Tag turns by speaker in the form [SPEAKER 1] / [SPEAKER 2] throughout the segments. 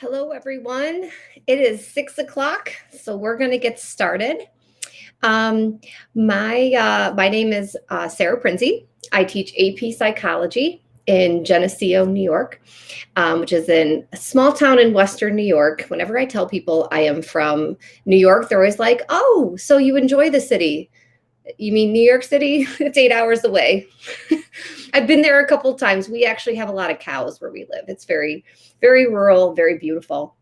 [SPEAKER 1] Hello, everyone. It is 6 o'clock, so we're going to get started. My name is Sarah Prinsey. I teach AP Psychology in Geneseo, New York, which is in a small town in Western New York. Whenever I tell people I am from New York, they're always like, "Oh, so you enjoy the city? You mean New York City? It's 8 hours away." I've been there a couple of times. We actually have a lot of cows where we live. It's very, very rural, very beautiful.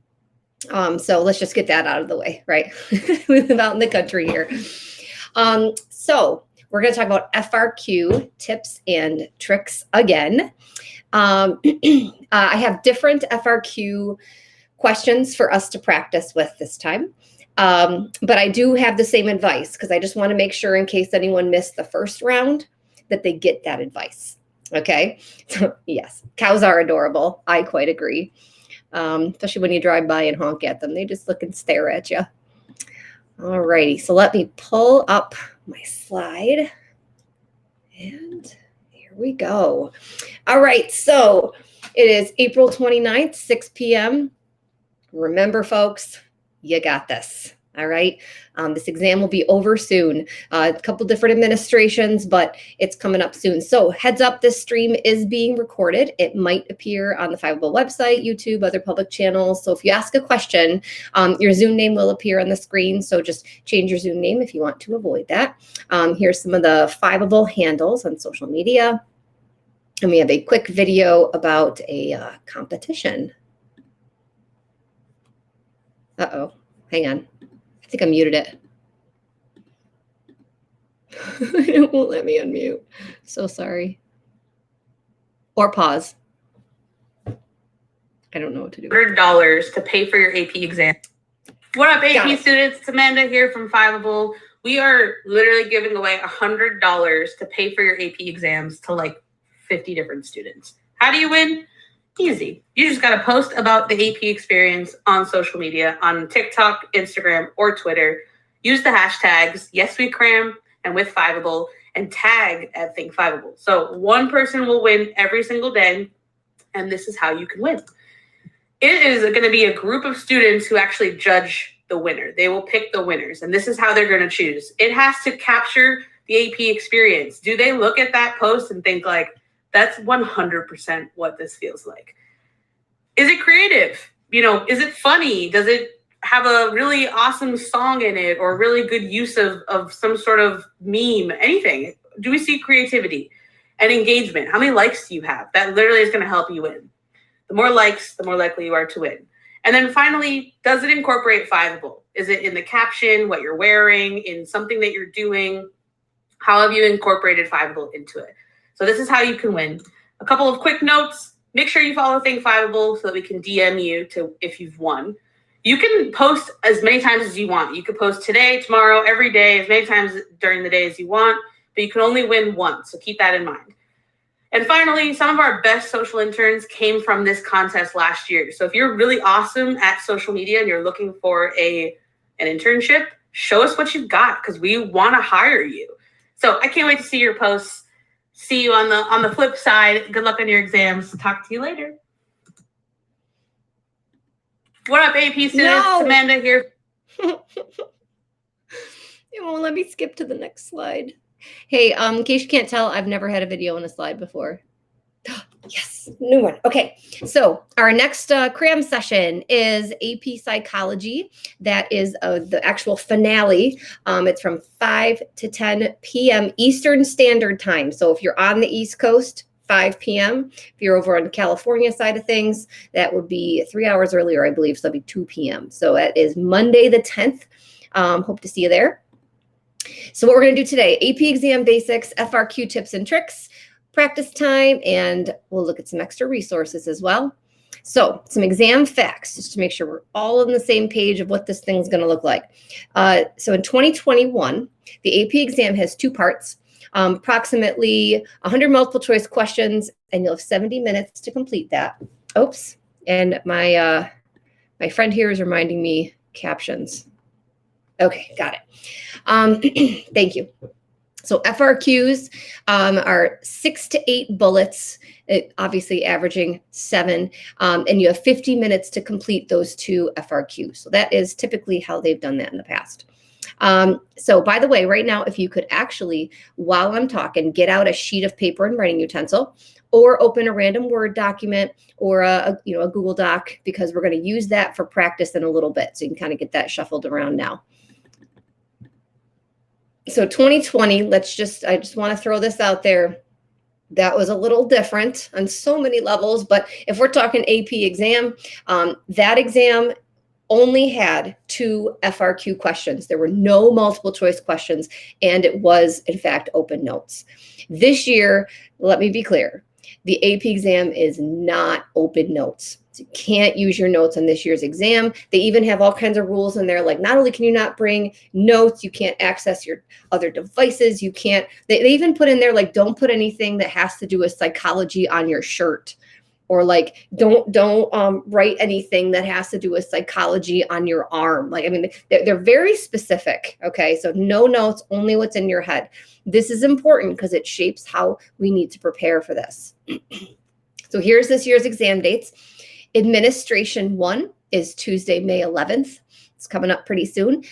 [SPEAKER 1] So let's just get that out of the way, right? We live out in the country here. So we're going to talk about FRQ tips and tricks again. I have different FRQ questions for us to practice with this time. But I do have the same advice because I just want to make sure in case anyone missed the first round that they get that advice. Okay. So yes, cows are adorable. I quite agree. Especially when you drive by and honk at them. They just look and stare at you. All righty. So let me pull up my slide. And here we go. All right. So it is April 29th, 6 p.m. Remember, folks, you got this. All right. This exam will be over soon. A couple different administrations, but it's coming up soon. So heads up, this stream is being recorded. It might appear on the Fiveable website, YouTube, other public channels. So if you ask a question, your Zoom name will appear on the screen. So just change your Zoom name if you want to avoid that. Here's some of the Fiveable handles on social media. And we have a quick video about a competition. Uh-oh, hang on. I think I muted it. It won't let me unmute. So sorry. Or pause. I don't know what to do.
[SPEAKER 2] $100 to pay for your AP exam. What up, AP students? It's Amanda here from Fiveable. We are literally giving away $100 to pay for your AP exams to like 50 different students. How do you win? Easy. You just got to post about the AP experience on social media, on TikTok, Instagram, or Twitter. Use the hashtags #YesWeCram and with Fiveable and tag at Think Fiveable. So one person will win every single day, and this is how you can win. It is going to be a group of students who actually judge the winner. They will pick the winners, and this is how they're going to choose. It has to capture the AP experience. Do they look at that post and think like, that's 100% what this feels like? Is it creative? You know, is it funny? Does it have a really awesome song in it or really good use of some sort of meme? Anything? Do we see creativity and engagement? How many likes do you have? That literally is going to help you win. The more likes, the more likely you are to win. And then finally, does it incorporate Fiveable? Is it in the caption, what you're wearing, in something that you're doing? How have you incorporated Fiveable into it? So this is how you can win. A couple of quick notes. Make sure you follow Think Fiveable so that we can DM you to if you've won. You can post as many times as you want. You could post today, tomorrow, every day, as many times during the day as you want, but you can only win once. So keep that in mind. And finally, some of our best social interns came from this contest last year. So if you're really awesome at social media and you're looking for an internship, show us what you've got because we want to hire you. So I can't wait to see your posts. See you on the flip side. Good luck on your exams. Talk to you later. What up, AP students?
[SPEAKER 1] No.
[SPEAKER 2] Amanda here.
[SPEAKER 1] It won't let me skip to the next slide. Hey, in case you can't tell, I've never had a video on a slide before. Yes, new one. Okay, so our next Cram session is AP Psychology. That is the actual finale. It's from 5 to 10 p.m. Eastern Standard Time. So if you're on the East Coast, 5 p.m. If you're over on the California side of things, that would be 3 hours earlier, I believe. So that'd be 2 p.m. So that is Monday the 10th. Hope to see you there. So what we're going to do today, AP Exam Basics, FRQ Tips and Tricks, Practice Time, and we'll look at some extra resources as well. So some exam facts, just to make sure we're all on the same page of what this thing's going to look like. So in 2021, the AP exam has 2 parts, approximately 100 multiple choice questions, and you'll have 70 minutes to complete that. Oops, and my friend here is reminding me captions. Okay, got it. Thank you. So FRQs are 6 to 8 bullets, obviously averaging 7, and you have 50 minutes to complete those 2 FRQs. So that is typically how they've done that in the past. So by the way, right now, if you could actually, while I'm talking, get out a sheet of paper and writing utensil, or open a random Word document or a Google Doc, because we're going to use that for practice in a little bit. So you can kind of get that shuffled around now. So 2020, I just want to throw this out there. That was a little different on so many levels, but if we're talking AP exam, that exam only had 2 FRQ questions. There were no multiple choice questions, and it was, in fact, open notes. This year, let me be clear, the AP exam is not open notes. So you can't use your notes on this year's exam. They even have all kinds of rules in there, like not only can you not bring notes, you can't access your other devices, you can't, they even put in there, like, don't put anything that has to do with psychology on your shirt, or like don't write anything that has to do with psychology on your arm. Like, I mean, they're very specific. Okay, so no notes, only what's in your head. This is important because it shapes how we need to prepare for this. So here's this year's exam dates. Administration 1 is Tuesday, May 11th. It's coming up pretty soon.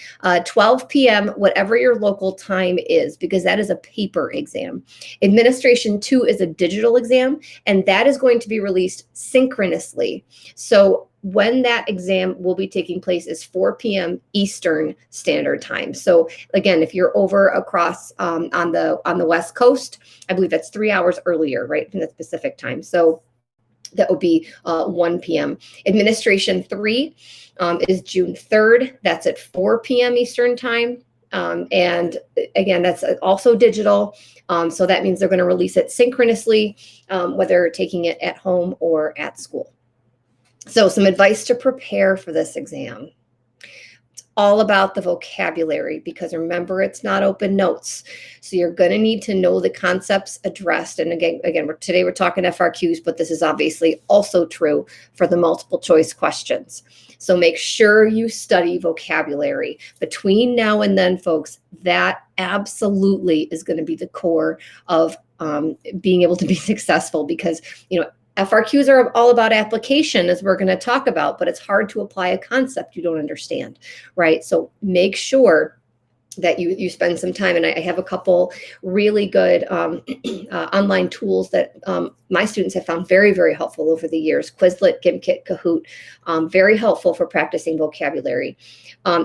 [SPEAKER 1] 12 p.m., whatever your local time is, because that is a paper exam. Administration 2 is a digital exam, and that is going to be released synchronously. So when that exam will be taking place is 4 p.m. Eastern Standard Time. So again, if you're over across on the West Coast, I believe that's 3 hours earlier, right, from the Pacific time. So that would be 1 p.m. Administration 3 is June 3rd. That's at 4 p.m. Eastern time. And again, that's also digital. So that means they're going to release it synchronously, whether taking it at home or at school. So some advice to prepare for this exam. All about the vocabulary, because remember, it's not open notes. So you're going to need to know the concepts addressed. And again, today we're talking FRQs, but this is obviously also true for the multiple choice questions. So make sure you study vocabulary. Between now and then, folks, that absolutely is going to be the core of being able to be successful, because, FRQs are all about application, as we're going to talk about, but it's hard to apply a concept you don't understand, right? So make sure that you spend some time. And I have a couple really good online tools that my students have found very, very helpful over the years. Quizlet, Gimkit, Kahoot, very helpful for practicing vocabulary.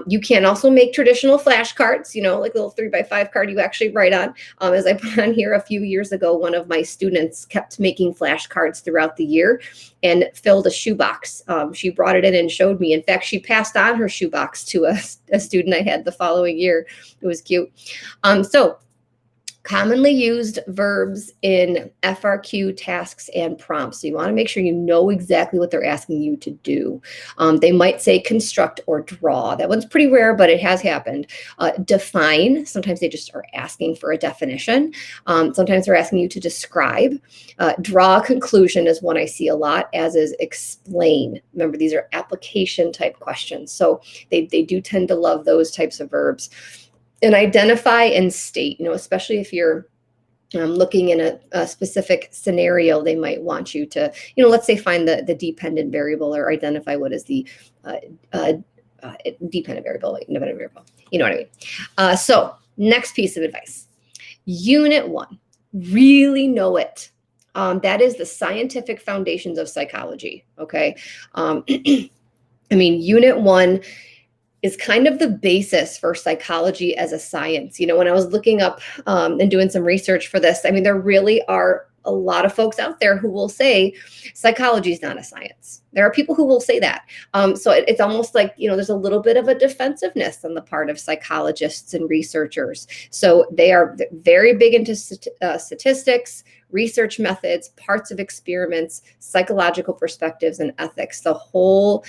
[SPEAKER 1] You can also make traditional flashcards, like a little 3x5 card you actually write on. As I put on here a few years ago, one of my students kept making flashcards throughout the year and filled a shoebox. She brought it in and showed me. In fact, she passed on her shoebox to a student I had the following year. It was cute. So commonly used verbs in FRQ tasks and prompts. So you want to make sure you know exactly what they're asking you to do. They might say construct or draw. That one's pretty rare, but it has happened. Define. Sometimes they just are asking for a definition. Sometimes they're asking you to describe. Draw a conclusion is one I see a lot, as is explain. Remember, these are application type questions. So they do tend to love those types of verbs. And identify and state, especially if you're looking in a specific scenario, they might want you to, let's say find the dependent variable, or identify what is the dependent variable, independent variable. You know what I mean? So next piece of advice, Unit 1, really know it. That is the scientific foundations of psychology, okay? Unit 1 is kind of the basis for psychology as a science. When I was looking up and doing some research for this, there really are a lot of folks out there who will say psychology is not a science. There are people who will say that. So it's almost like, there's a little bit of a defensiveness on the part of psychologists and researchers. So they are very big into statistics, research methods, parts of experiments, psychological perspectives, and ethics. The whole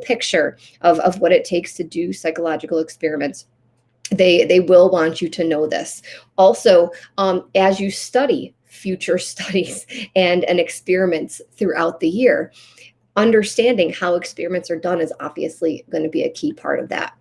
[SPEAKER 1] picture of what it takes to do psychological experiments. They will want you to know this. Also, as you study future studies and experiments throughout the year, understanding how experiments are done is obviously going to be a key part of that.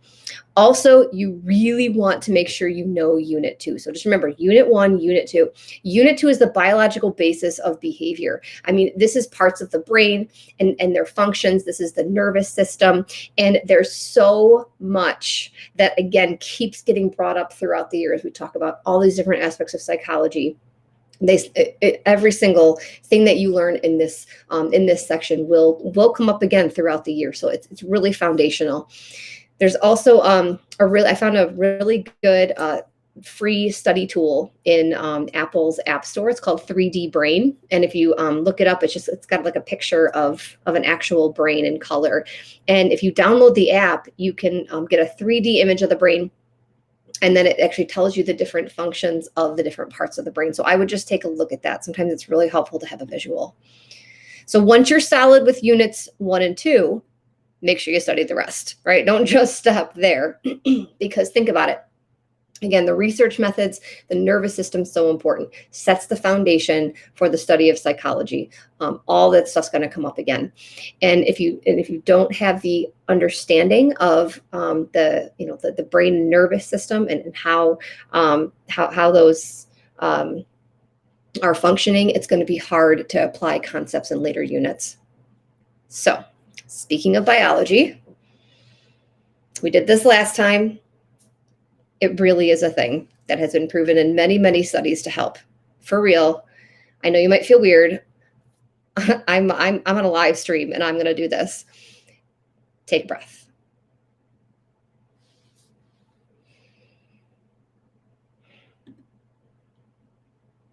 [SPEAKER 1] Also, you really want to make sure you know Unit 2. So just remember, Unit 1, Unit 2. Unit 2 is the biological basis of behavior. I mean, this is parts of the brain and their functions. This is the nervous system. And there's so much that, again, keeps getting brought up throughout the year as we talk about all these different aspects of psychology. Every single thing that you learn in this section will come up again throughout the year. So it's really foundational. There's also I found a really good free study tool in Apple's App Store. It's called 3D Brain, and if you look it up, it's got like a picture of an actual brain in color. And if you download the app, you can get a 3D image of the brain. And then it actually tells you the different functions of the different parts of the brain. So I would just take a look at that. Sometimes it's really helpful to have a visual. So once you're solid with units 1 and 2, make sure you study the rest, right? Don't just stop there because think about it. Again, the research methods, the nervous system is so important, sets the foundation for the study of psychology. All that stuff's going to come up again. And if you don't have the understanding of the brain and nervous system and how those are functioning, it's going to be hard to apply concepts in later units. So, speaking of biology, we did this last time. It really is a thing that has been proven in many, many studies to help. For real. I know you might feel weird. I'm on a live stream and I'm going to do this. Take a breath.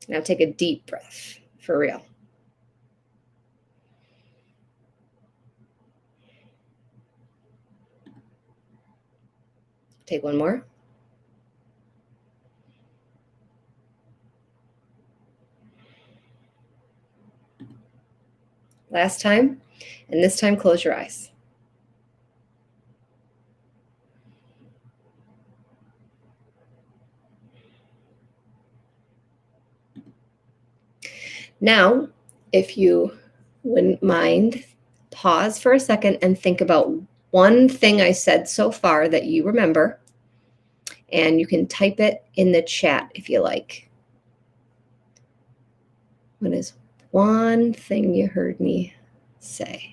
[SPEAKER 1] Now take a deep breath. For real. Take one more. Last time, and this time close your eyes. Now, if you wouldn't mind, pause for a second and think about one thing I said so far that you remember, and you can type it in the chat if you like. What is one thing you heard me say?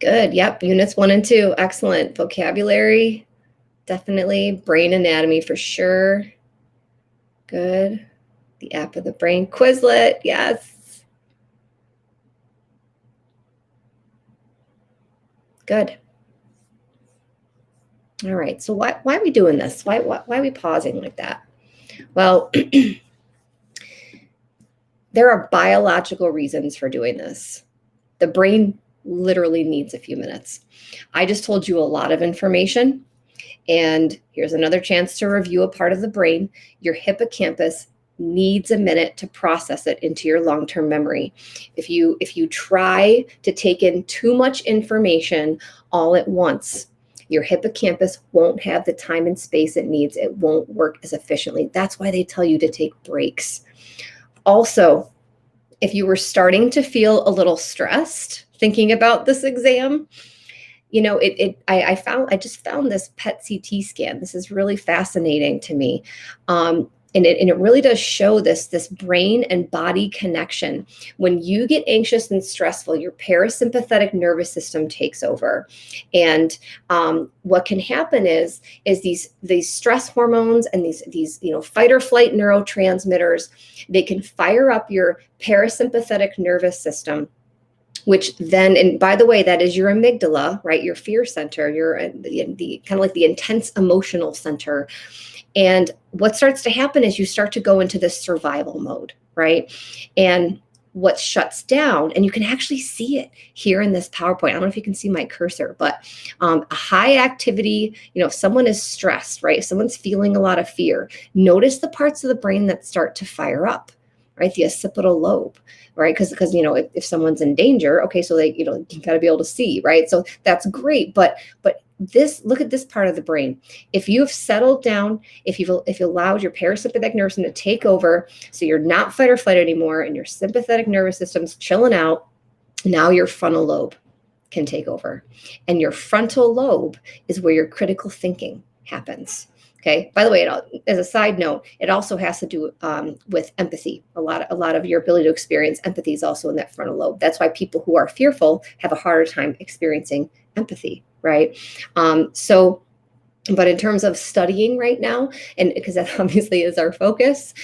[SPEAKER 1] Good. Yep. Units 1 and 2. Excellent. Vocabulary. Definitely. Brain anatomy for sure. Good. The app of the brain. Quizlet. Yes. Good. All right. So why are we doing this? Why are we pausing like that? Well, there are biological reasons for doing this. The brain literally needs a few minutes. I just told you a lot of information. And here's another chance to review a part of the brain. Your hippocampus needs a minute to process it into your long-term memory. If you try to take in too much information all at once, your hippocampus won't have the time and space it needs. It won't work as efficiently. That's why they tell you to take breaks. Also, if you were starting to feel a little stressed thinking about this exam, you know, I just found this PET CT scan. This is really fascinating to me. And it really does show this brain and body connection. When you get anxious and stressful, your parasympathetic nervous system takes over. And what can happen is these stress hormones and these fight or flight neurotransmitters, they can fire up your parasympathetic nervous system, which then, and by the way, that is your amygdala, right? Your fear center, the kind of like the intense emotional center. And what starts to happen is you start to go into this survival mode, right? And what shuts down, and you can actually see it here in this PowerPoint. I don't know if you can see my cursor, but a high activity, if someone is stressed, right? If someone's feeling a lot of fear, notice the parts of the brain that start to fire up, right? The occipital lobe, right? Because if someone's in danger, okay, so they, you got to be able to see, right? So that's great, but look at this part of the brain. If you have settled down, if you allowed your parasympathetic nervous system to take over, so you're not fight or flight anymore, and your sympathetic nervous system's chilling out, now your frontal lobe can take over. And your frontal lobe is where your critical thinking happens. Okay. By the way, as a side note, it also has to do with empathy. A lot of your ability to experience empathy is also in that frontal lobe. That's why people who are fearful have a harder time experiencing empathy, right? But in terms of studying right now, and because that obviously is our focus,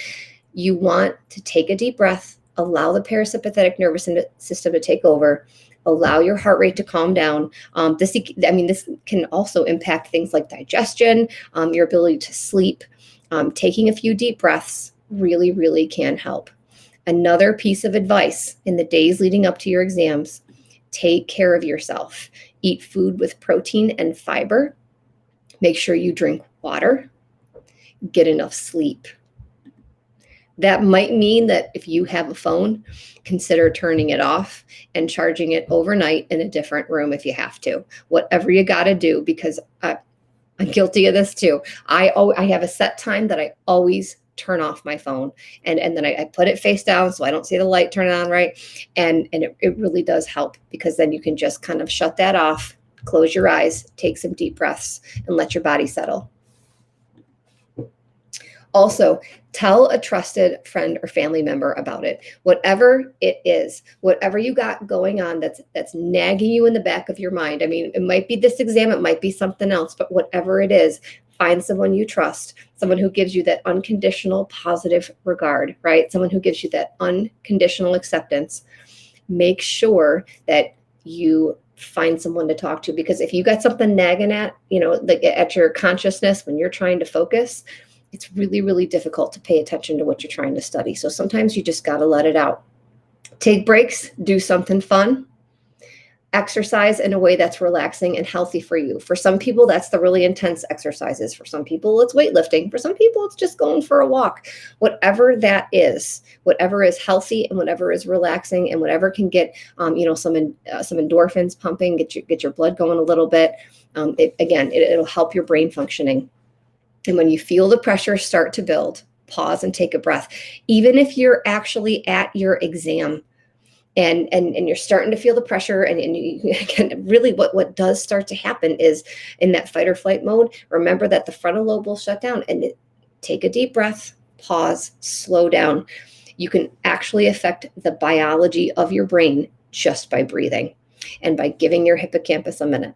[SPEAKER 1] you want to take a deep breath, allow the parasympathetic nervous system to take over, allow your heart rate to calm down. This can also impact things like digestion, your ability to sleep. Taking a few deep breaths really, really can help. Another piece of advice in the days leading up to your exams: take care of yourself. Eat food with protein and fiber. Make sure you drink water. Get enough sleep. That might mean that if you have a phone, consider turning it off and charging it overnight in a different room if you have to. Whatever you got to do, because I'm guilty of this too. I have a set time that I always turn off my phone, and then I put it face down so I don't see the light turn on, right? And it really does help, because then you can just kind of shut that off, close your eyes, take some deep breaths, and let your body settle. Also, tell a trusted friend or family member about it. Whatever it is, whatever you got going on that's nagging you in the back of your mind. I mean, it might be this exam, it might be something else, but whatever it is, find someone you trust, someone who gives you that unconditional positive regard, right? Someone who gives you that unconditional acceptance. Make sure that you find someone to talk to, because if you got something nagging at your consciousness when you're trying to focus, it's really, really difficult to pay attention to what you're trying to study. So sometimes you just got to let it out. Take breaks, do something fun, exercise in a way that's relaxing and healthy for you. For some people, that's the really intense exercises. For some people, it's weightlifting. For some people, it's just going for a walk. Whatever that is, whatever is healthy and whatever is relaxing and whatever can get some endorphins pumping, get your blood going a little bit. It'll help your brain functioning. And when you feel the pressure start to build, pause and take a breath. Even if you're actually at your exam and you're starting to feel the pressure, and really what does start to happen is, in that fight or flight mode, remember that the frontal lobe will shut down, and take a deep breath, pause, slow down. You can actually affect the biology of your brain just by breathing and by giving your hippocampus a minute.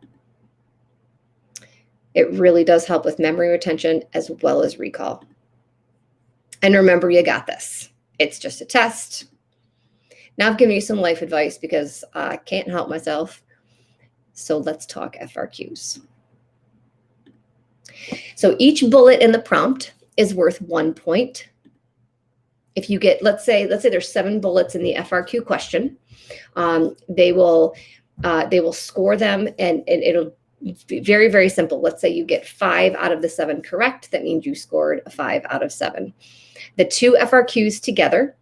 [SPEAKER 1] It really does help with memory retention as well as recall. And remember, you got this. It's just a test. Now I've given you some life advice because I can't help myself. So let's talk FRQs. So each bullet in the prompt is worth 1 point. If you get, let's say there's 7 bullets in the FRQ question, they will score them, and it'll be very, very simple. Let's say you get 5 out of the 7 correct. That means you scored a 5 out of 7. The 2 FRQs together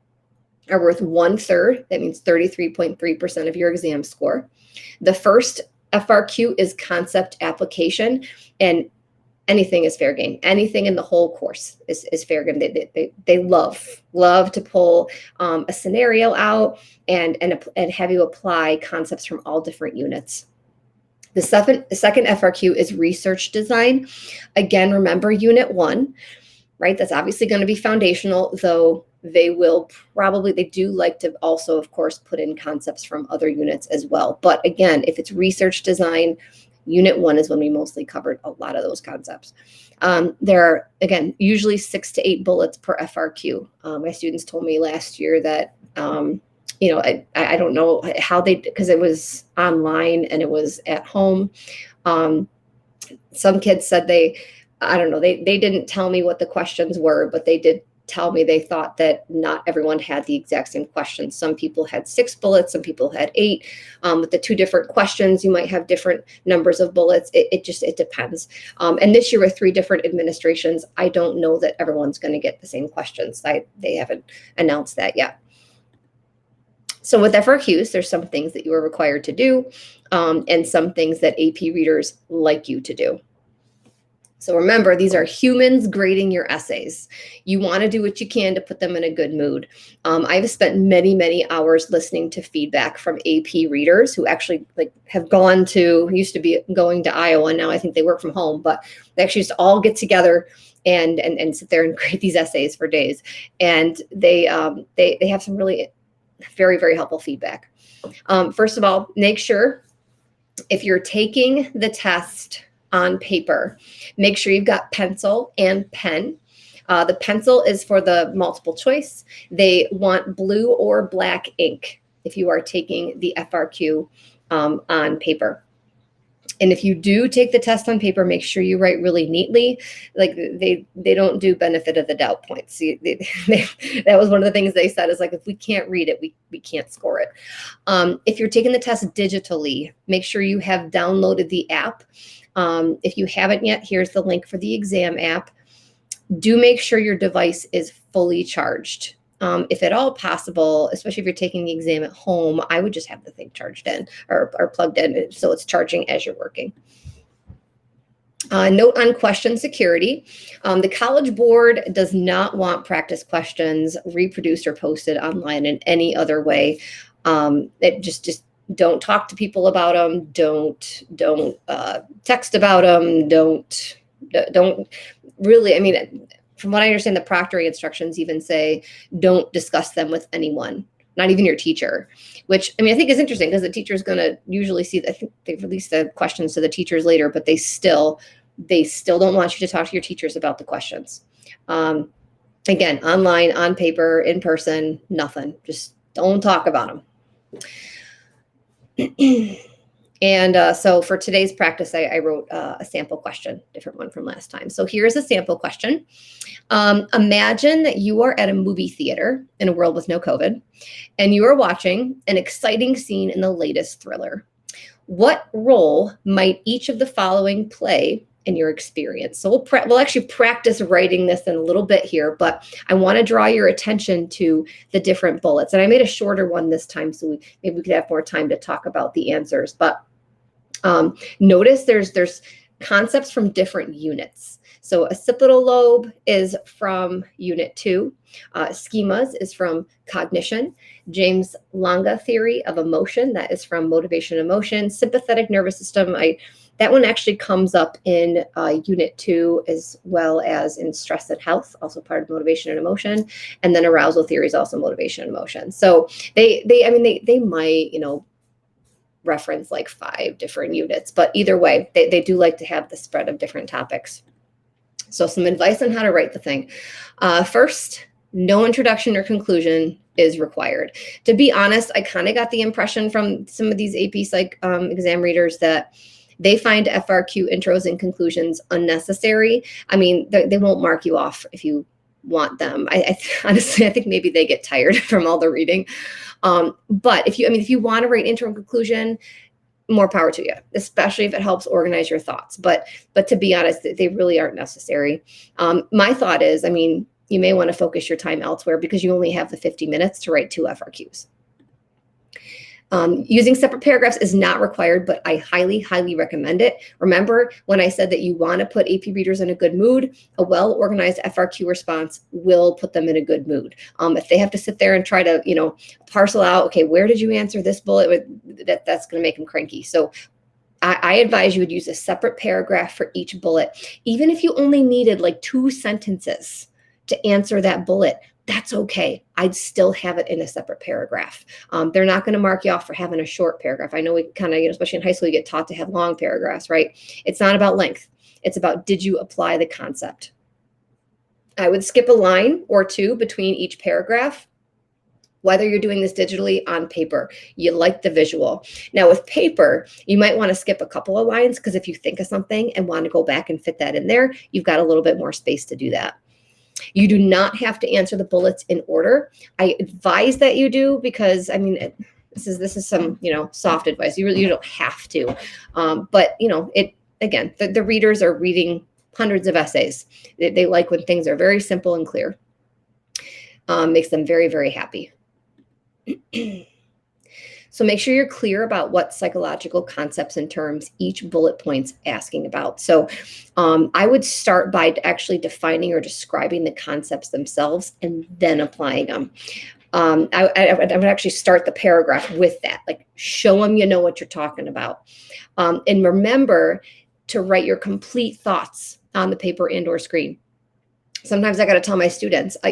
[SPEAKER 1] are worth 1/3. That means 33.3% of your exam score. The first FRQ is Concept Application, and anything is fair game. Anything in the whole course is fair game. They love to pull a scenario out and have you apply concepts from all different units. The second FRQ is Research Design. Again, remember Unit 1, right? That's obviously going to be foundational, though they do like to also, of course, put in concepts from other units as well. But again, if it's Research Design, Unit 1 is when we mostly covered a lot of those concepts. There are, again, usually 6 to 8 bullets per FRQ. My students told me last year that I don't know how because it was online and it was at home. Some kids said they didn't tell me what the questions were, but they did tell me they thought that not everyone had the exact same questions. Some people had 6 bullets, some people had 8. With the 2 different questions, you might have different numbers of bullets. It depends. And this year with 3 different administrations, I don't know that everyone's going to get the same questions. They haven't announced that yet. So with FRQs, there's some things that you are required to do, and some things that AP readers like you to do. So remember, these are humans grading your essays. You want to do what you can to put them in a good mood. I've spent many, many hours listening to feedback from AP readers who actually have gone to, used to be going to Iowa, now I think they work from home, but they actually used to all get together and sit there and grade these essays for days. And they have some really very, very helpful feedback. First of all, make sure if you're taking the test on paper, make sure you've got pencil and pen. The pencil is for the multiple choice. They want blue or black ink if you are taking the FRQ on paper. And if you do take the test on paper, make sure you write really neatly. Like they don't do benefit of the doubt points. That was one of the things they said is like, if we can't read it, we can't score it. If you're taking the test digitally, make sure you have downloaded the app. If you haven't yet, here's the link for the exam app. Do make sure your device is fully charged. If at all possible, especially if you're taking the exam at home, I would just have the thing charged in or plugged in so it's charging as you're working. Note on question security. The College Board does not want practice questions reproduced or posted online in any other way. It just don't talk to people about them. Don't text about them. Don't really. I mean, from what I understand, the proctoring instructions even say don't discuss them with anyone, not even your teacher. Which I think is interesting because the teacher is going to usually see. I think they release the questions to the teachers later, but they still don't want you to talk to your teachers about the questions. Again, online, on paper, in person, nothing. Just don't talk about them. And so for today's practice, I wrote a sample question, different one from last time. So here's a sample question. Imagine that you are at a movie theater in a world with no COVID, and you are watching an exciting scene in the latest thriller. What role might each of the following play in your experience? So we'll actually practice writing this in a little bit here, but I want to draw your attention to the different bullets. And I made a shorter one this time, so maybe we could have more time to talk about the answers. But notice there's concepts from different units. So occipital lobe is from Unit 2. Schemas is from cognition. James-Lange Theory of emotion, that is from motivation and emotion. Sympathetic nervous system, that one actually comes up in Unit 2 as well as in stress and health, also part of motivation and emotion. And then arousal theory is also motivation and emotion. So they might, reference like 5 different units, but either way, they do like to have the spread of different topics. So some advice on how to write the thing. First, no introduction or conclusion is required. To be honest, I kind of got the impression from some of these AP Psych exam readers that they find FRQ intros and conclusions unnecessary. They won't mark you off if you want them. Honestly, I think maybe they get tired from all the reading. But if you want to write intro and conclusion, more power to you, especially if it helps organize your thoughts. But to be honest, they really aren't necessary. My thought is, you may want to focus your time elsewhere because you only have the 50 minutes to write 2 FRQs. Using separate paragraphs is not required, but I highly, highly recommend it. Remember when I said that you want to put AP readers in a good mood, a well-organized FRQ response will put them in a good mood. If they have to sit there and try to, parcel out, okay, where did you answer this bullet? That's going to make them cranky. So I advise you would use a separate paragraph for each bullet. Even if you only needed like 2 sentences to answer that bullet, that's okay. I'd still have it in a separate paragraph. They're not going to mark you off for having a short paragraph. I know we kind of, especially in high school, you get taught to have long paragraphs, right? It's not about length. It's about, did you apply the concept? I would skip a line or 2 between each paragraph, whether you're doing this digitally on paper. You like the visual. Now with paper, you might want to skip a couple of lines because if you think of something and want to go back and fit that in there, you've got a little bit more space to do that. You do not have to answer the bullets in order. I advise that you do because, I mean, this is some, soft advice. You don't have to. But, again, the readers are reading hundreds of essays. They like when things are very simple and clear. Makes them very, very happy. So make sure you're clear about what psychological concepts and terms each bullet point's asking about. So I would start by actually defining or describing the concepts themselves and then applying them. I would actually start the paragraph with that, like show them you know what you're talking about. And remember to write your complete thoughts on the paper and or screen. Sometimes I got to tell my students, I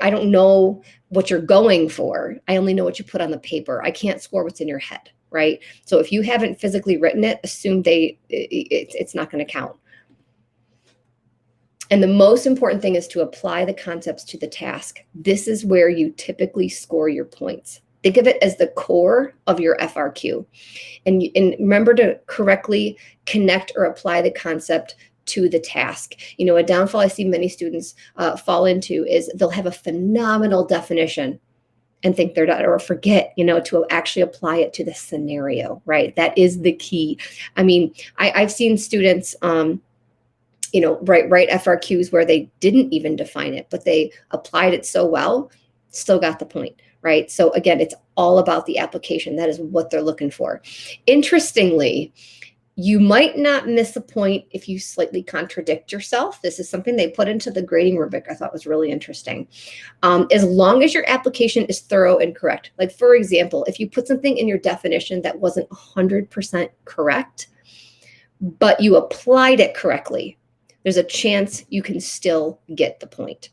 [SPEAKER 1] don't know what you're going for. I only know what you put on the paper. I can't score what's in your head, right? So if you haven't physically written it, assume it's not going to count. And the most important thing is to apply the concepts to the task. This is where you typically score your points. Think of it as the core of your FRQ. And remember to correctly connect or apply the concept to the task. A downfall I see many students fall into is they'll have a phenomenal definition and think they're done, or forget, to actually apply it to the scenario, right? That is the key. I mean, I've seen students, write FRQs where they didn't even define it, but they applied it so well, still got the point, right? So again, it's all about the application. That is what they're looking for. Interestingly, you might not miss a point if you slightly contradict yourself. This is something they put into the grading rubric I thought was really interesting. As long as your application is thorough and correct. Like, for example, if you put something in your definition that wasn't 100% correct, but you applied it correctly, there's a chance you can still get the point.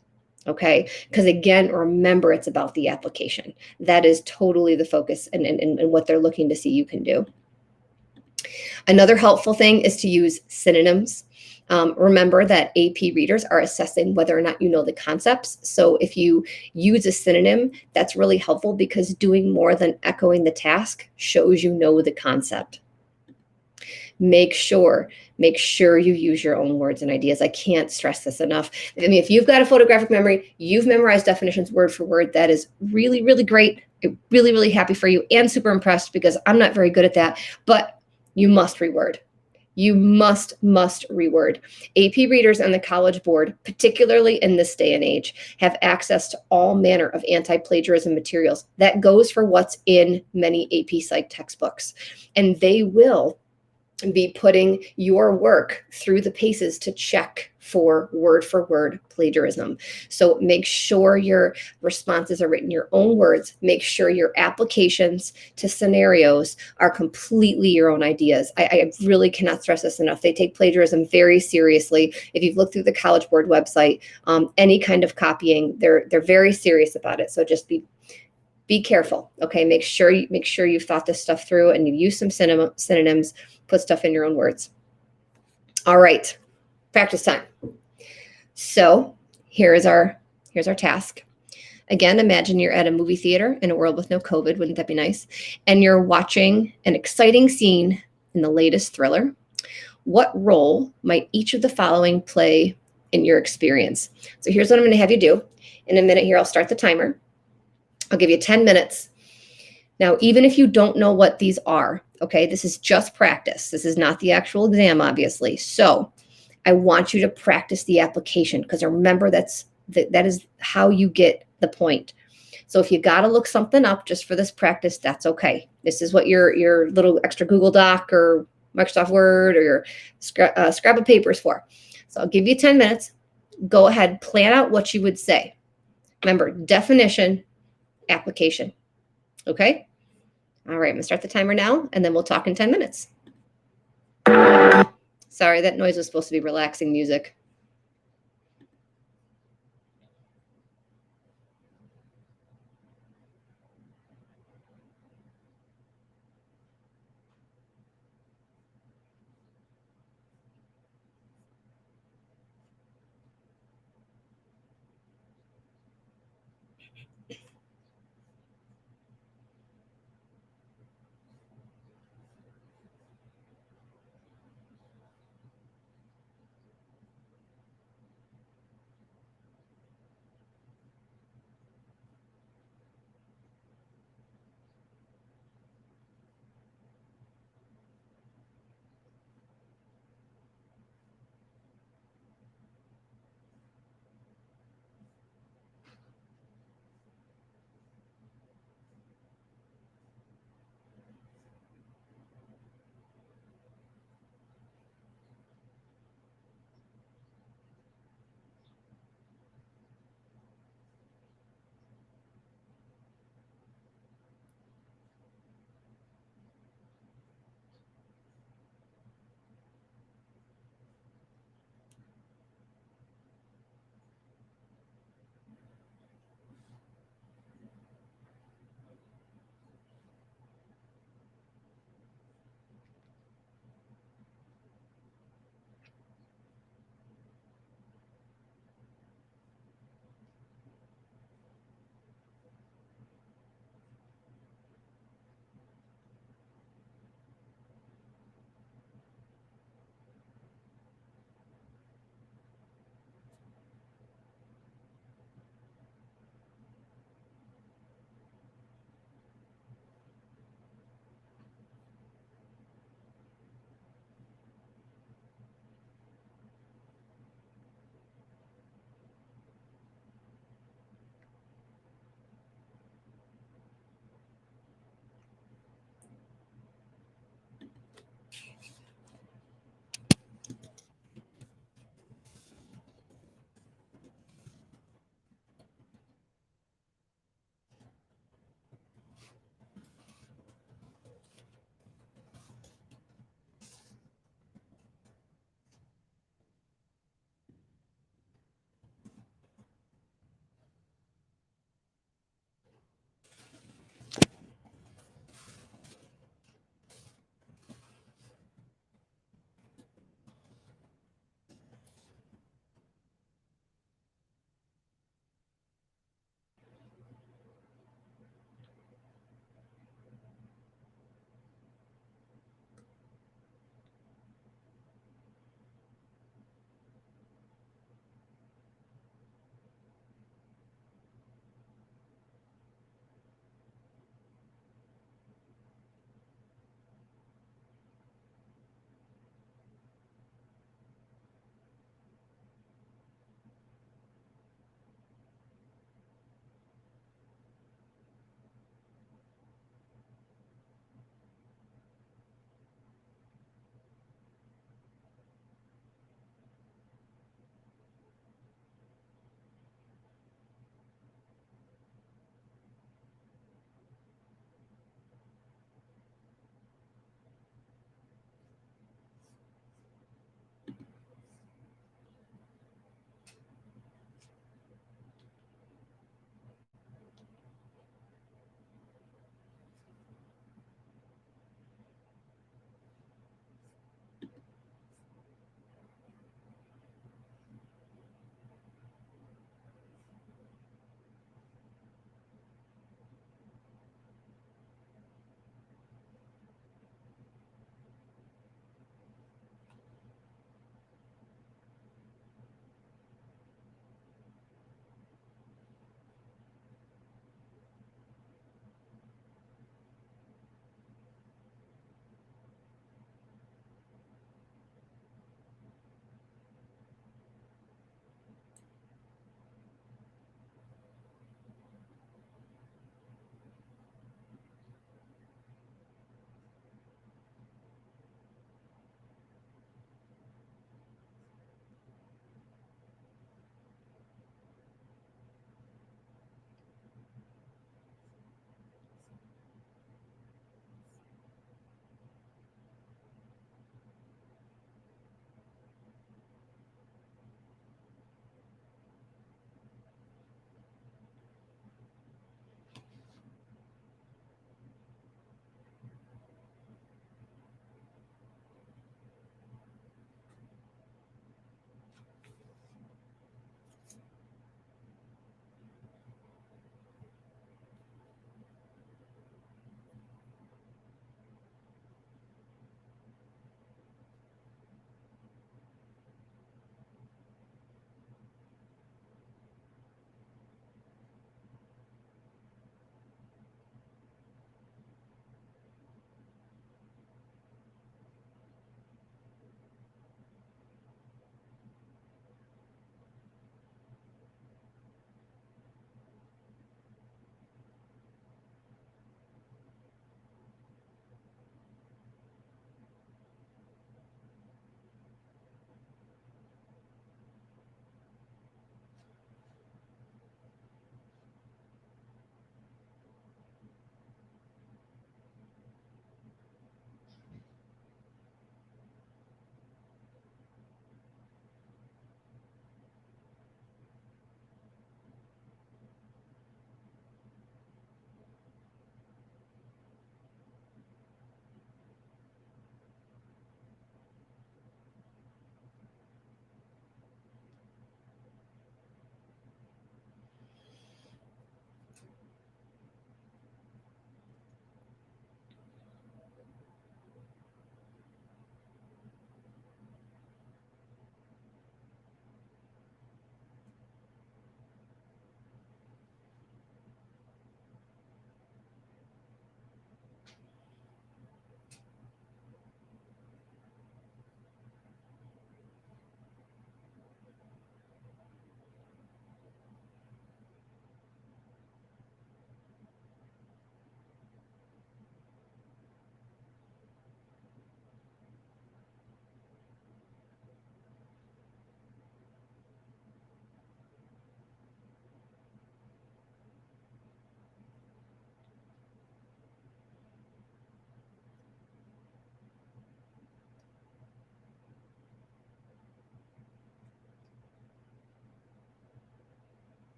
[SPEAKER 1] Okay, because again, remember, it's about the application. That is totally the focus and what they're looking to see you can do. Another helpful thing is to use synonyms. Remember that AP readers are assessing whether or not you know the concepts. So if you use a synonym, that's really helpful because doing more than echoing the task shows you know the concept. Make sure you use your own words and ideas. I can't stress this enough. I mean, if you've got a photographic memory, you've memorized definitions word for word, that is really, really great. I'm really, really happy for you and super impressed because I'm not very good at that, but you must reword. You must reword. AP readers and the College Board, particularly in this day and age, have access to all manner of anti-plagiarism materials. That goes for what's in many AP Psych textbooks. And they will be putting your work through the paces to check for word plagiarism. So make sure your responses are written in your own words. Make sure your applications to scenarios are completely your own ideas. I really cannot stress this enough. They take plagiarism very seriously. If you've looked through the College Board website, any kind of copying, they're very serious about it. So just be careful. Okay, make sure you've thought this stuff through and you use some synonyms. Put stuff in your own words. All right, practice time. So here's our task. Again, imagine you're at a movie theater in a world with no COVID. Wouldn't that be nice? And you're watching an exciting scene in the latest thriller. What role might each of the following play in your experience? So here's what I'm going to have you do. In a minute here, I'll start the timer. I'll give you 10 minutes. Now, even if you don't know what these are, okay, this is just practice. This is not the actual exam, obviously. So I want you to practice the application because remember that is how you get the point. So if you got to look something up just for this practice, that's okay. This is what your little extra Google Doc or Microsoft Word or your scrap of paper is for. So I'll give you 10 minutes. Go ahead, plan out what you would say. Remember, definition, application. Okay? All right, I'm gonna start the timer now, and then we'll talk in 10 minutes. Sorry, that noise was supposed to be relaxing music.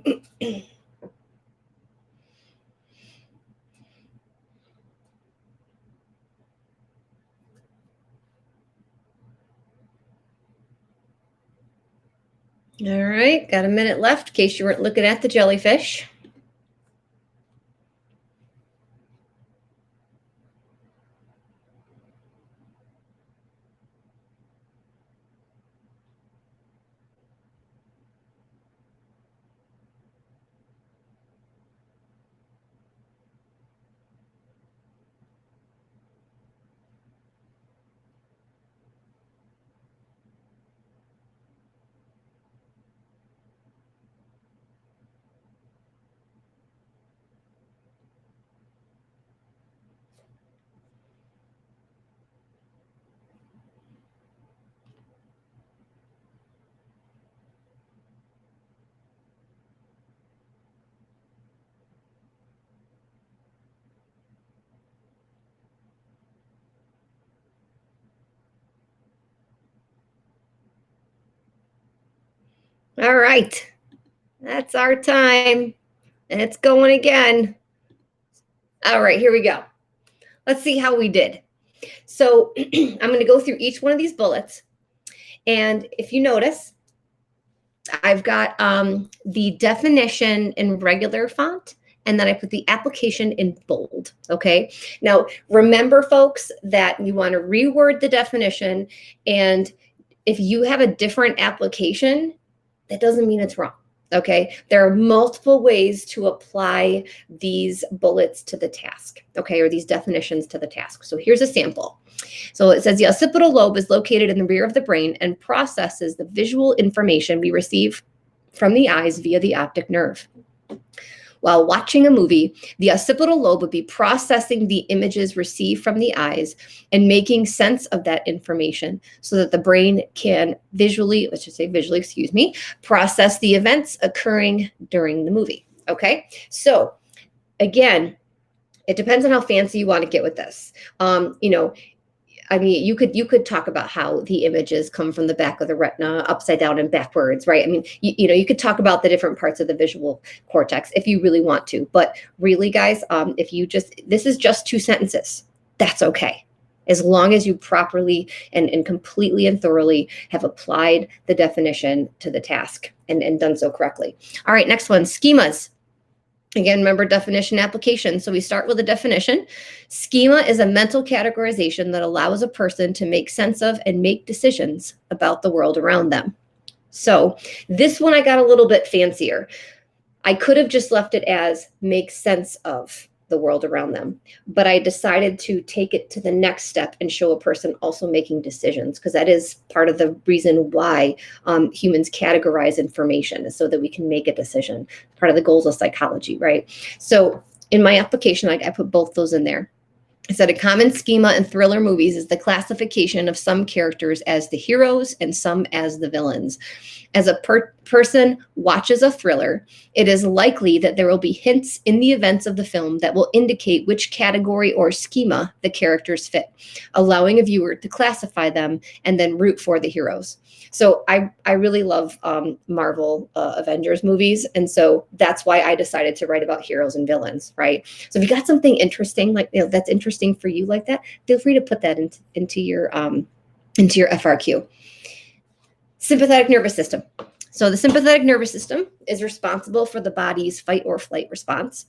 [SPEAKER 1] All right, got a minute left in case you weren't looking at the jellyfish. All right, that's our time. And it's going again. All right, here we go. Let's see how we did. So I'm going to go through each one of these bullets. And if you notice, I've got the definition in regular font, and then I put the application in bold, okay? Now, remember, folks, that you want to reword the definition, and if you have a different application, that doesn't mean it's wrong, okay? There are multiple ways to apply these bullets to the task, okay, or these definitions to the task. So here's a sample. So it says the occipital lobe is located in the rear of the brain and processes the visual information we receive from the eyes via the optic nerve. While watching a movie, the occipital lobe would be processing the images received from the eyes and making sense of that information so that the brain can visually, process the events occurring during the movie. Okay, so again, it depends on how fancy you want to get with this. I mean, you could talk about how the images come from the back of the retina upside down and backwards, right? I mean, you could talk about the different parts of the visual cortex if you really want to. But really, guys, this is just 2 sentences. That's okay. As long as you properly and completely and thoroughly have applied the definition to the task and done so correctly. All right, next one, schemas. Again, remember definition application. So we start with a definition. Schema is a mental categorization that allows a person to make sense of and make decisions about the world around them. So this one I got a little bit fancier. I could have just left it as make sense of the world around them, but I decided to take it to the next step and show a person also making decisions, because that is part of the reason why humans categorize information, is so that we can make a decision. Part of the goals of psychology, right? So in my application, I put both those in there. I said a common schema in thriller movies is the classification of some characters as the heroes and some as the villains. As a person watches a thriller, it is likely that there will be hints in the events of the film that will indicate which category or schema the characters fit, allowing a viewer to classify them and then root for the heroes. So I really love Marvel Avengers movies, and so that's why I decided to write about heroes and villains, right? So if you got something interesting, like that's interesting for you like that, feel free to put that into your FRQ. Sympathetic nervous system. So the sympathetic nervous system is responsible for the body's fight or flight response.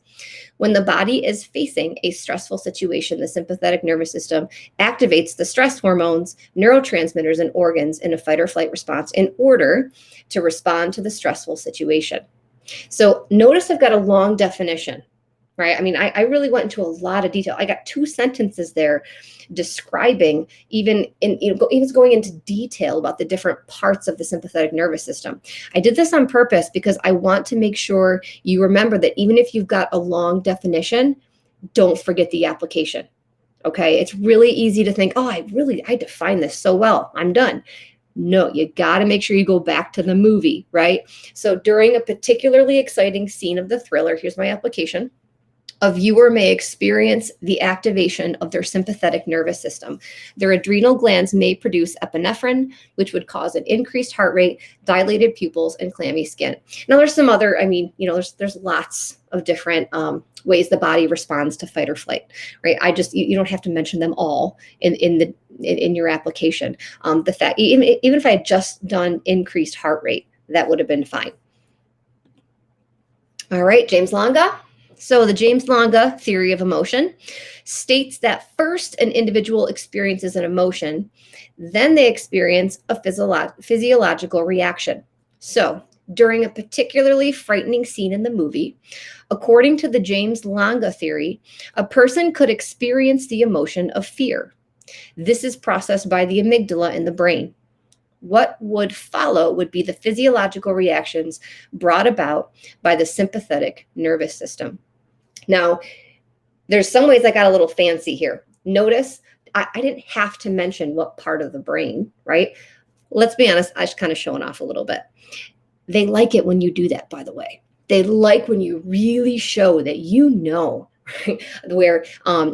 [SPEAKER 1] When the body is facing a stressful situation, the sympathetic nervous system activates the stress hormones, neurotransmitters, and organs in a fight or flight response in order to respond to the stressful situation. So notice I've got a long definition, right? I mean, I really went into a lot of detail. I got 2 sentences there describing even going into detail about the different parts of the sympathetic nervous system. I did this on purpose because I want to make sure you remember that even if you've got a long definition, don't forget the application. Okay, it's really easy to think, oh, I defined this so well, I'm done. No, you got to make sure you go back to the movie, right? So during a particularly exciting scene of the thriller, here's my application. A viewer may experience the activation of their sympathetic nervous system. Their adrenal glands may produce epinephrine, which would cause an increased heart rate, dilated pupils, and clammy skin. Now, there's some other, there's lots of different ways the body responds to fight or flight, right? You don't have to mention them all in your application. The fact, even if I had just done increased heart rate, that would have been fine. All right, James-Lange. So the James-Lange theory of emotion states that first an individual experiences an emotion, then they experience a physiological reaction. So during a particularly frightening scene in the movie, according to the James-Lange theory, a person could experience the emotion of fear. This is processed by the amygdala in the brain. What would follow would be the physiological reactions brought about by the sympathetic nervous system. Now, there's some ways I got a little fancy here. Notice I didn't have to mention what part of the brain, right? Let's be honest, I was kind of showing off a little bit. They like it when you do that, by the way. They like when you really show that you know, right, where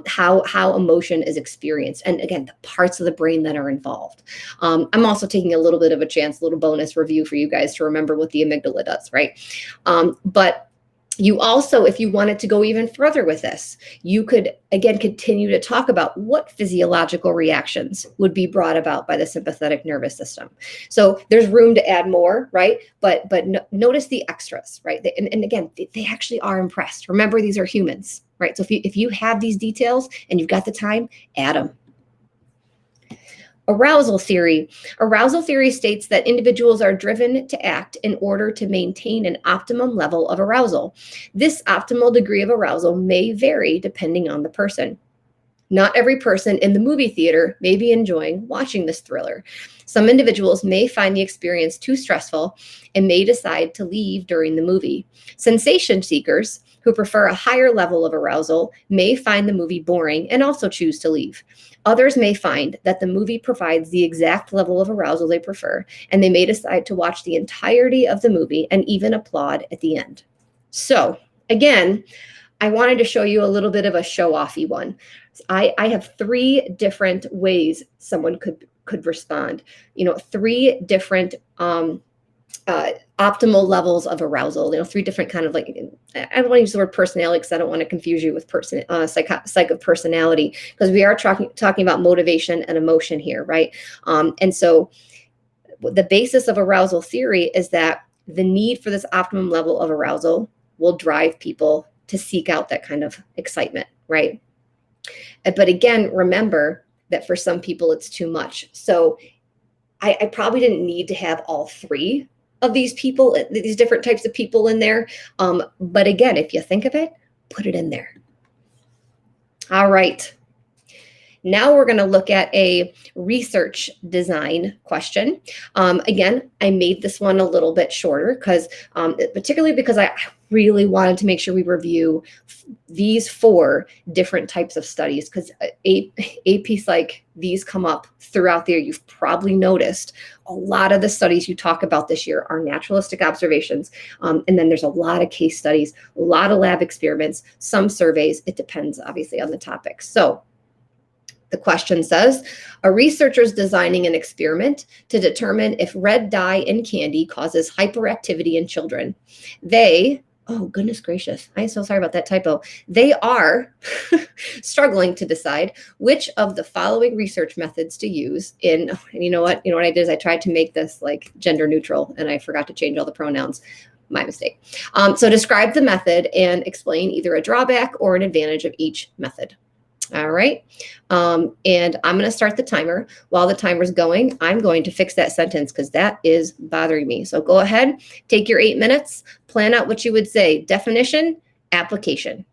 [SPEAKER 1] how emotion is experienced. And again, the parts of the brain that are involved. I'm also taking a little bit of a chance, a little bonus review for you guys to remember what the amygdala does, right? But you also, if you wanted to go even further with this, you could, again, continue to talk about what physiological reactions would be brought about by the sympathetic nervous system. So there's room to add more, right? But notice the extras, right? And again, they actually are impressed. Remember, these are humans, right? So if you have these details and you've got the time, add them. Arousal theory. Arousal theory states that individuals are driven to act in order to maintain an optimum level of arousal. This optimal degree of arousal may vary depending on the person. Not every person in the movie theater may be enjoying watching this thriller. Some individuals may find the experience too stressful and may decide to leave during the movie. Sensation seekers who prefer a higher level of arousal may find the movie boring and also choose to leave. Others may find that the movie provides the exact level of arousal they prefer, and they may decide to watch the entirety of the movie and even applaud at the end. So, again, I wanted to show you a little bit of a show-offy one. I have 3 different ways someone could respond. 3 different optimal levels of arousal. 3 different kind of, like, I don't want to use the word personality because I don't want to confuse you with psych of personality, because we are talking about motivation and emotion here, right? And so the basis of arousal theory is that the need for this optimum level of arousal will drive people to seek out that kind of excitement, right? But again, remember that for some people it's too much. So I probably didn't need to have all 3 of these people, these different types of people in there. But again, if you think of it, put it in there. All right. Now we're going to look at a research design question. Again, I made this one a little bit shorter particularly because I really wanted to make sure we review these 4 different types of studies, because AP Psych, these come up throughout the year. You've probably noticed a lot of the studies you talk about this year are naturalistic observations. And then there's a lot of case studies, a lot of lab experiments, some surveys. It depends, obviously, on the topic. So the question says, a researcher is designing an experiment to determine if red dye in candy causes hyperactivity in children. Oh, goodness gracious. I'm so sorry about that typo. They are struggling to decide which of the following research methods to use and you know what I did is I tried to make this like gender neutral, and I forgot to change all the pronouns. My mistake. So describe the method and explain either a drawback or an advantage of each method. All right. And I'm going to start the timer. While the timer's going, I'm going to fix that sentence because that is bothering me. So go ahead, take your 8 minutes, plan out what you would say. Definition, application.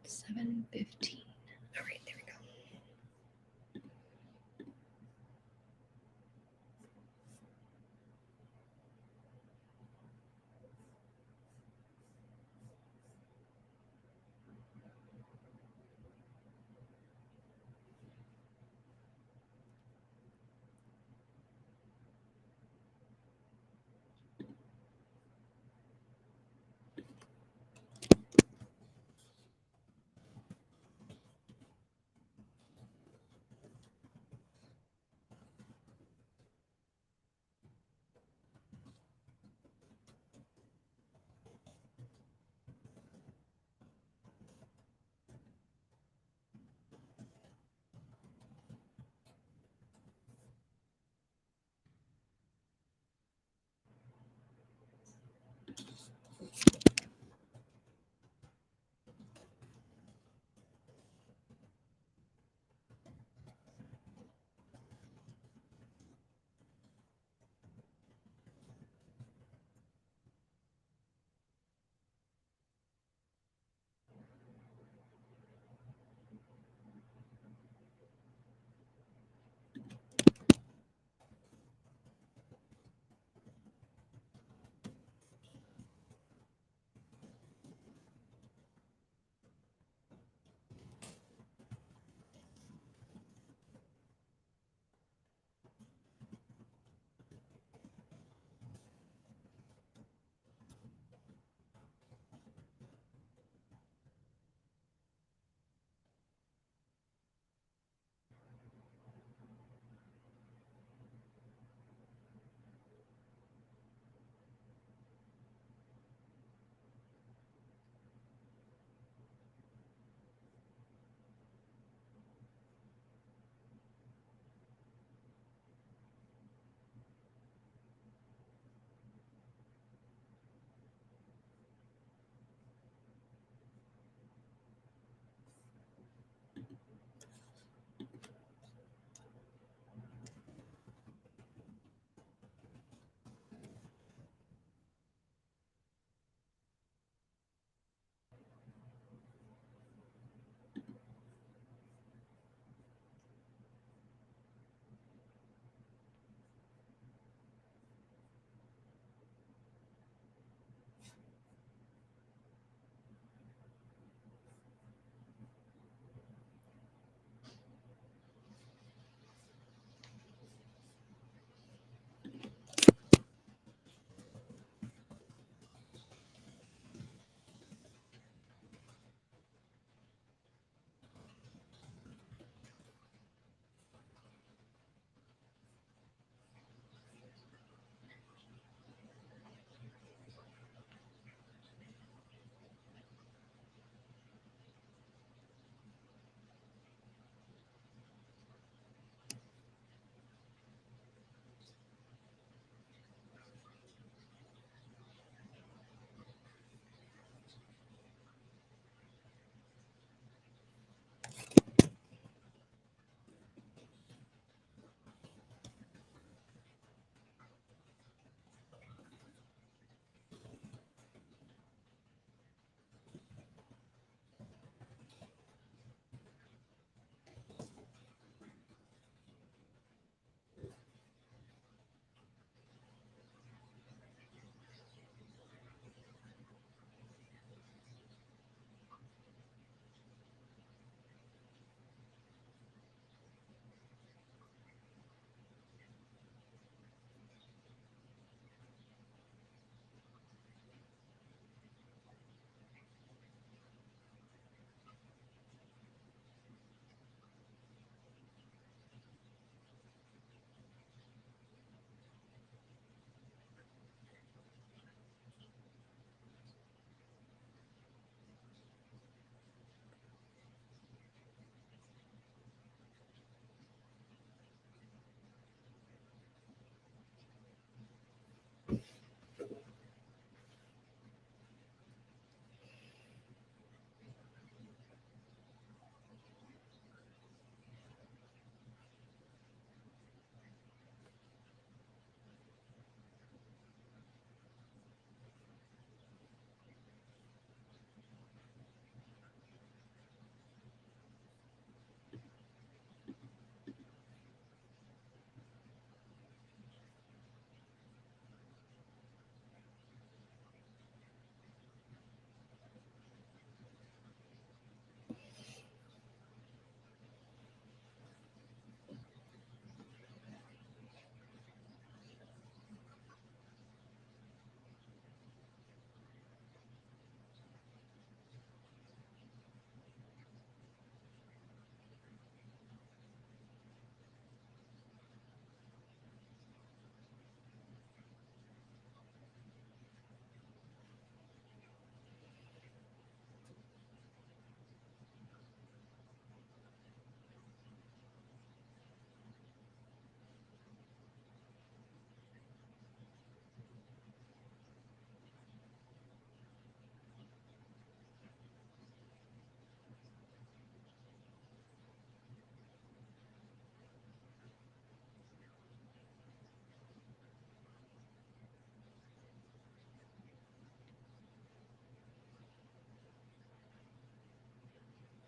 [SPEAKER 1] 7:15. All right, there we go.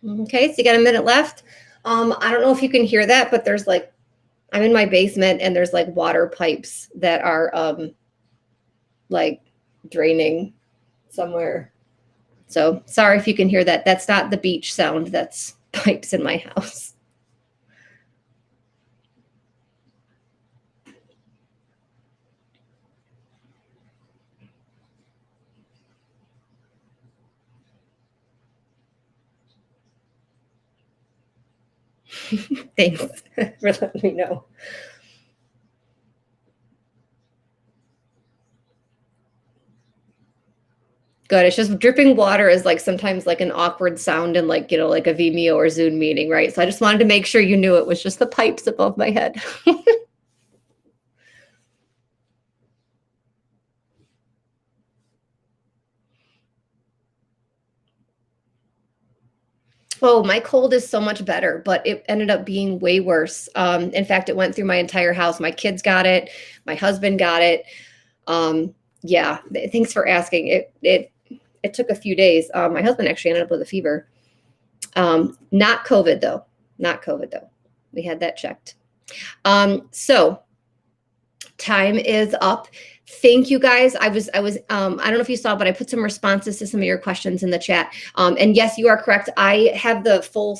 [SPEAKER 1] Okay, so you got a minute left. I don't know if you can hear that, but there's like, I'm in my basement and there's like water pipes that are like draining somewhere. So sorry if you can hear that. That's not the beach sound, that's pipes in my house. Thanks for letting me know. Good. It's just dripping water is like sometimes like an awkward sound in like, like a Vimeo or Zoom meeting, right? So I just wanted to make sure you knew it was just the pipes above my head. Oh, my cold is so much better, but it ended up being way worse. In fact, it went through my entire house. My kids got it. My husband got it. Yeah, thanks for asking. It took a few days. My husband actually ended up with a fever. Not COVID though. Not COVID though. We had that checked. So time is up. Thank you guys. I don't know if you saw, but I put some responses to some of your questions in the chat. And yes, you are correct. I have the full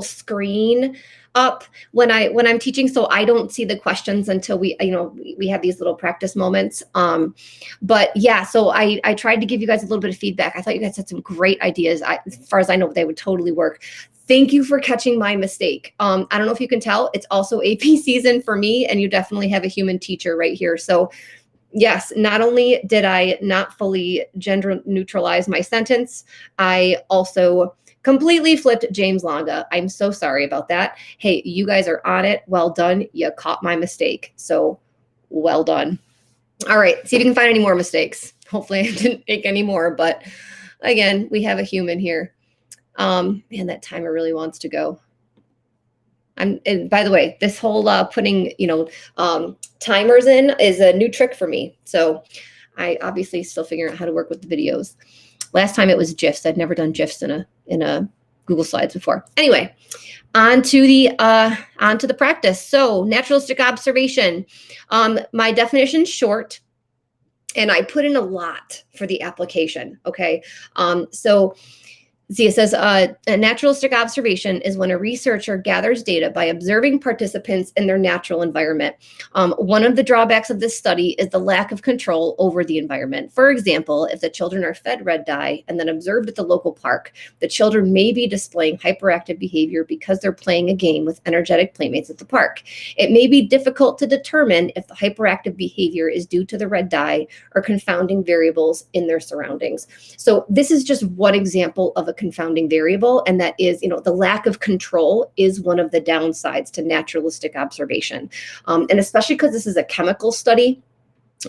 [SPEAKER 1] screen up when I'm teaching, so I don't see the questions until we have these little practice moments. But yeah, so I tried to give you guys a little bit of feedback. I thought you guys had some great ideas. As far as I know, they would totally work. Thank you for catching my mistake. I don't know if you can tell, it's also AP season for me, and you definitely have a human teacher right here. So yes, not only did I not fully gender neutralize my sentence, I also completely flipped James-Lange. I'm so sorry about that. Hey, you guys are on it. Well done. You caught my mistake. So well done. All right, see if you can find any more mistakes. Hopefully I didn't make any more, but again, we have a human here. Man, that timer really wants to go. And by the way, this whole putting, timers in is a new trick for me. So I obviously still figuring out how to work with the videos. Last time it was GIFs. I'd never done GIFs in a Google Slides before. Anyway, on to the practice. So naturalistic observation. My definition's short, and I put in a lot for the application. Okay, so. See, it says a naturalistic observation is when a researcher gathers data by observing participants in their natural environment. One of the drawbacks of this study is the lack of control over the environment. For example, if the children are fed red dye and then observed at the local park, the children may be displaying hyperactive behavior because they're playing a game with energetic playmates at the park. It may be difficult to determine if the hyperactive behavior is due to the red dye or confounding variables in their surroundings. So this is just one example of a confounding variable, and that is, the lack of control is one of the downsides to naturalistic observation. And especially because this is a chemical study,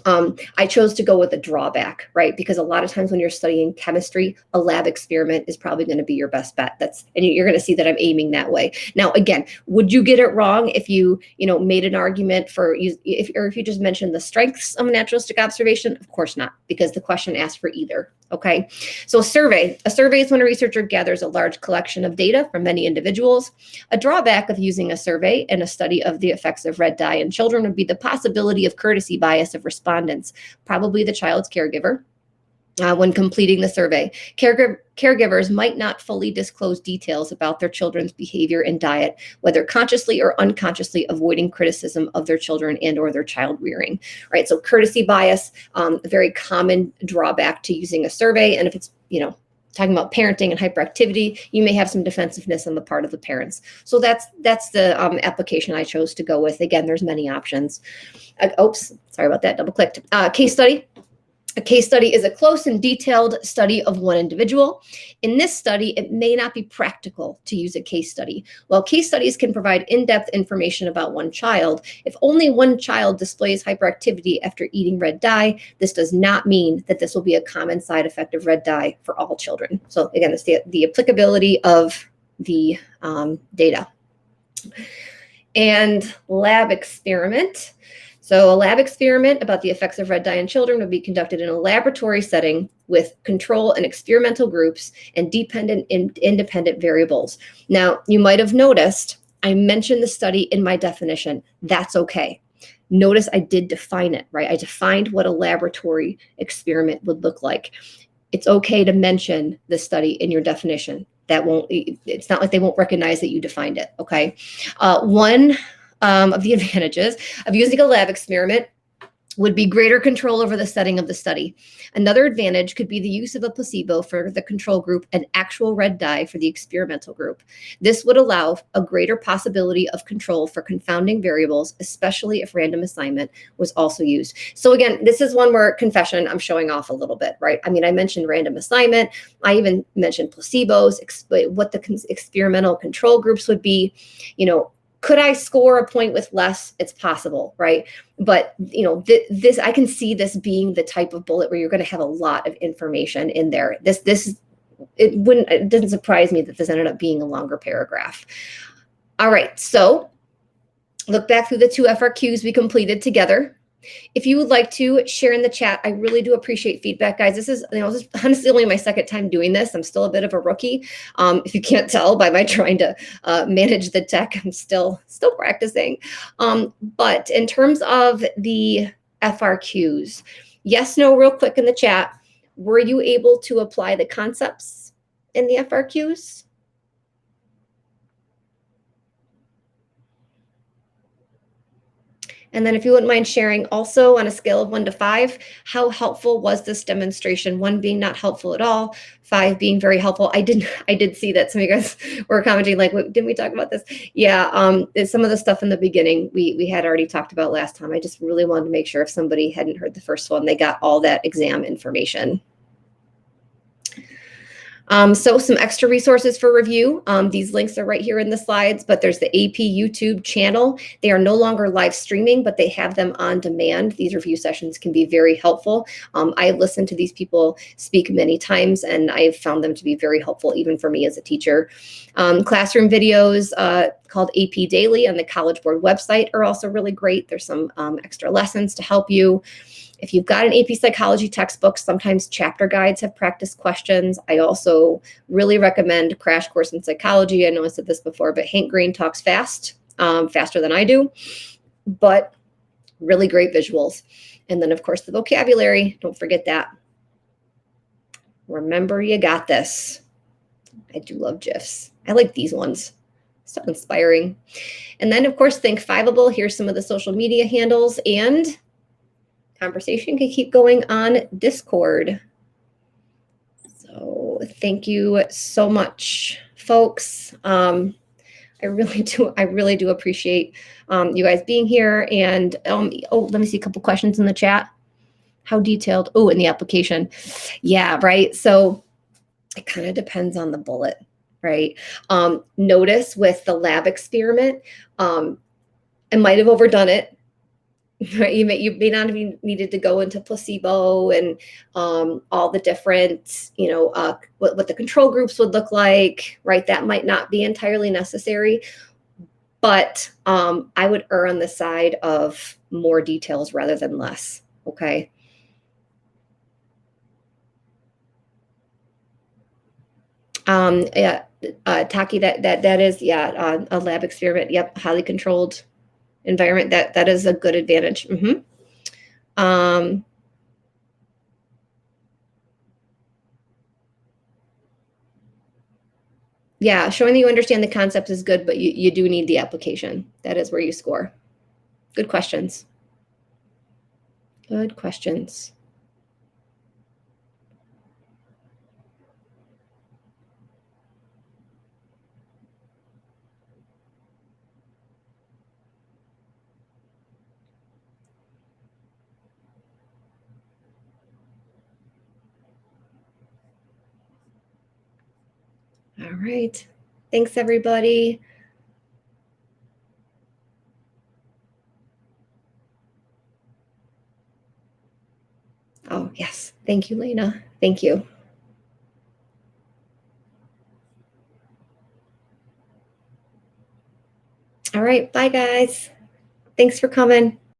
[SPEAKER 1] I chose to go with a drawback, right? Because a lot of times when you're studying chemistry, a lab experiment is probably going to be your best bet. And you're going to see that I'm aiming that way. Now, again, would you get it wrong if you made an argument or if you just mentioned the strengths of naturalistic observation? Of course not, because the question asked for either. Okay, so a survey is when a researcher gathers a large collection of data from many individuals. A drawback of using a survey in a study of the effects of red dye in children would be the possibility of courtesy bias of respondents, probably the child's caregiver. When completing the survey, caregivers might not fully disclose details about their children's behavior and diet, whether consciously or unconsciously avoiding criticism of their children and or their child rearing, right? So courtesy bias, a very common drawback to using a survey. And if it's, talking about parenting and hyperactivity, you may have some defensiveness on the part of the parents. So that's the application I chose to go with. Again, there's many options. Oops, sorry about that, double clicked. Case study. A case study is a close and detailed study of one individual. In this study, it may not be practical to use a case study. While case studies can provide in-depth information about one child, if only one child displays hyperactivity after eating red dye, this does not mean that this will be a common side effect of red dye for all children. So again, it's the applicability of the data. And lab experiment. So a lab experiment about the effects of red dye in children would be conducted in a laboratory setting with control and experimental groups and dependent and independent variables. Now, you might have noticed I mentioned the study in my definition. That's okay. Notice I did define it, right? I defined what a laboratory experiment would look like. It's okay to mention the study in your definition. It's not like they won't recognize that you defined it, okay? One of the advantages of using a lab experiment would be greater control over the setting of the study. Another advantage could be the use of a placebo for the control group and actual red dye for the experimental group. This would allow a greater possibility of control for confounding variables, especially if random assignment was also used. So again, this is one where, confession, I'm showing off a little bit, right? I mean, I mentioned random assignment. I even mentioned placebos, what the experimental control groups would be. Could I score a point with less? It's possible, right? But this I can see this being the type of bullet where you're going to have a lot of information in there. It doesn't surprise me that this ended up being a longer paragraph. All right, so look back through the 2 FRQs we completed together. If you would like to share in the chat, I really do appreciate feedback, guys. This is honestly only my second time doing this. I'm still a bit of a rookie. If you can't tell by my trying to manage the tech, I'm still practicing. But in terms of the FRQs, yes, no, real quick in the chat, were you able to apply the concepts in the FRQs? And then if you wouldn't mind sharing also on a scale of 1 to 5, how helpful was this demonstration? 1 being not helpful at all, 5 being very helpful. I did see that some of you guys were commenting like, didn't we talk about this? Yeah, some of the stuff in the beginning we had already talked about last time. I just really wanted to make sure if somebody hadn't heard the first one, they got all that exam information. So some extra resources for review. These links are right here in the slides, but there's the AP YouTube channel. They are no longer live streaming, but they have them on demand. These review sessions can be very helpful. I've listened to these people speak many times, and I've found them to be very helpful, even for me as a teacher. Classroom videos called AP Daily on the College Board website are also really great. There's some extra lessons to help you. If you've got an AP Psychology textbook, sometimes chapter guides have practice questions. I also really recommend Crash Course in Psychology. I know I said this before, but Hank Green talks fast, faster than I do, but really great visuals. And then, of course, the vocabulary. Don't forget that. Remember, you got this. I do love GIFs. I like these ones. So inspiring. And then, of course, think Fiveable. Here's some of the social media handles, and conversation can keep going on Discord. So thank you so much, folks. I really do appreciate you guys being here. And let me see a couple questions in the chat. How detailed? Oh, in the application. Yeah, right. So it kind of depends on the bullet, right? Notice with the lab experiment, I might have overdone it. Right, you may not have needed to go into placebo and all the different, what the control groups would look like, right? That might not be entirely necessary, but I would err on the side of more details rather than less. Okay. Yeah, Taki, that is a lab experiment. Yep, highly controlled environment. That is a good advantage. Yeah, showing that you understand the concept is good, but you do need the application. That is where you score. Good questions. Good questions. All right. Thanks, everybody. Oh, yes. Thank you, Lena. Thank you. All right. Bye, guys. Thanks for coming.